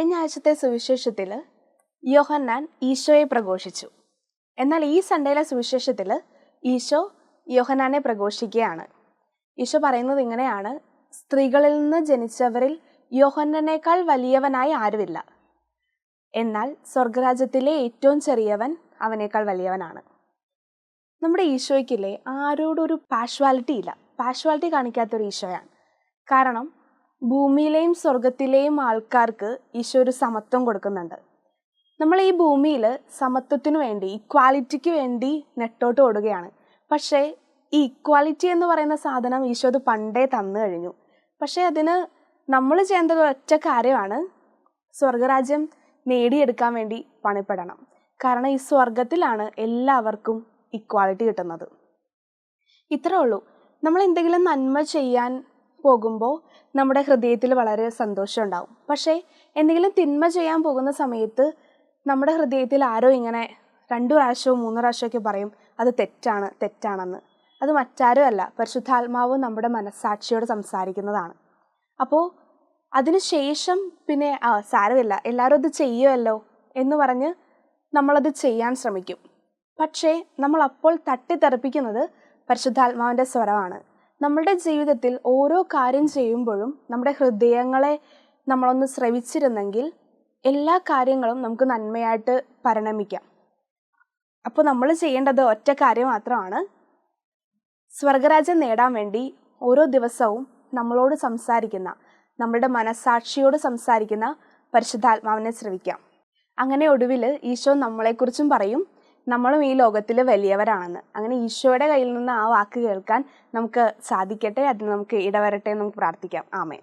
കഴിഞ്ഞ ആഴ്ചത്തെ സുവിശേഷത്തിൽ യോഹന്നാൻ ഈശോയെ പ്രഘോഷിച്ചു. എന്നാൽ ഈ സൺഡേയിലെ സുവിശേഷത്തിൽ ഈശോ യോഹന്നാനെ പ്രഘോഷിക്കുകയാണ്. ഈശോ പറയുന്നത് ഇങ്ങനെയാണ്: സ്ത്രീകളിൽ നിന്ന് ജനിച്ചവരിൽ യോഹന്നാനേക്കാൾ വലിയവനായി ആരുമില്ല, എന്നാൽ സ്വർഗരാജ്യത്തിലെ ഏറ്റവും ചെറിയവൻ അവനേക്കാൾ വലിയവനാണ്. നമ്മുടെ ഈശോയ്ക്കില്ലേ ആരോടൊരു പാഷ്വാലിറ്റി ഇല്ല, പാഷ്വാലിറ്റി കാണിക്കാത്തൊരു ഈശോയാണ്. കാരണം ഭൂമിയിലെയും സ്വർഗത്തിലെയും ആൾക്കാർക്ക് ഈശോ ഒരു സമത്വം കൊടുക്കുന്നുണ്ട്. നമ്മൾ ഈ ഭൂമിയിൽ സമത്വത്തിനു വേണ്ടി, ഇക്വാലിറ്റിക്ക് വേണ്ടി നെട്ടോട്ട് ഓടുകയാണ്. പക്ഷേ ഈ ഇക്വാലിറ്റി എന്ന് പറയുന്ന സാധനം ഈശോ അത് പണ്ടേ തന്നു കഴിഞ്ഞു. പക്ഷേ അതിന് നമ്മൾ ചെയ്യേണ്ടത് ഒറ്റ കാര്യമാണ്: സ്വർഗരാജ്യം നേടിയെടുക്കാൻ വേണ്ടി പണിപ്പെടണം. കാരണം ഈ സ്വർഗത്തിലാണ് എല്ലാവർക്കും ഇക്വാലിറ്റി കിട്ടുന്നത്. ഇത്രേ ഉള്ളൂ. നമ്മൾ എന്തെങ്കിലും നന്മ ചെയ്യാൻ പോകുമ്പോൾ നമ്മുടെ ഹൃദയത്തിൽ വളരെ സന്തോഷം ഉണ്ടാവും. പക്ഷേ എന്തെങ്കിലും തിന്മ ചെയ്യാൻ പോകുന്ന സമയത്ത് നമ്മുടെ ഹൃദയത്തിൽ ആരോ ഇങ്ങനെ 2 പ്രാവശ്യവും 3 പ്രാവശ്യമൊക്കെ പറയും അത് തെറ്റാണ്, തെറ്റാണെന്ന്. അത് മറ്റാരും അല്ല, പരിശുദ്ധാത്മാവ് നമ്മുടെ മനസ്സാക്ഷിയോട് സംസാരിക്കുന്നതാണ്. അപ്പോൾ അതിനുശേഷം പിന്നെ സാരമില്ല, എല്ലാവരും അത് ചെയ്യുമല്ലോ എന്ന് പറഞ്ഞ് നമ്മളത് ചെയ്യാൻ ശ്രമിക്കും. പക്ഷേ നമ്മൾ അപ്പോൾ തട്ടിത്തെറിപ്പിക്കുന്നത് പരിശുദ്ധാത്മാവിൻ്റെ സ്വരമാണ്. നമ്മളുടെ ജീവിതത്തിൽ ഓരോ കാര്യം ചെയ്യുമ്പോഴും നമ്മുടെ ഹൃദയങ്ങളെ നമ്മളൊന്ന് ശ്രവിച്ചിരുന്നെങ്കിൽ എല്ലാ കാര്യങ്ങളും നമുക്ക് നന്മയായിട്ട് പരിണമിക്കാം. അപ്പോൾ നമ്മൾ ചെയ്യേണ്ടത് ഒറ്റ കാര്യം മാത്രമാണ്: സ്വർഗരാജ്യം നേടാൻ വേണ്ടി ഓരോ ദിവസവും നമ്മളോട് സംസാരിക്കുന്ന, നമ്മളുടെ മനസ്സാക്ഷിയോട് സംസാരിക്കുന്ന പരിശുദ്ധാത്മാവിനെ ശ്രവിക്കാം. അങ്ങനെ ഒടുവിൽ ഈശോ നമ്മളെക്കുറിച്ചും പറയും നമ്മളും ഈ ലോകത്തിൽ വലിയവരാണെന്ന്. അങ്ങനെ ഈശോയുടെ കയ്യിൽ നിന്ന് ആ വാക്ക് കേൾക്കാൻ നമുക്ക് സാധിക്കട്ടെ. അതിന് നമുക്ക് ഇടവരട്ടെ എന്ന് നമുക്ക് പ്രാർത്ഥിക്കാം. ആമേൻ.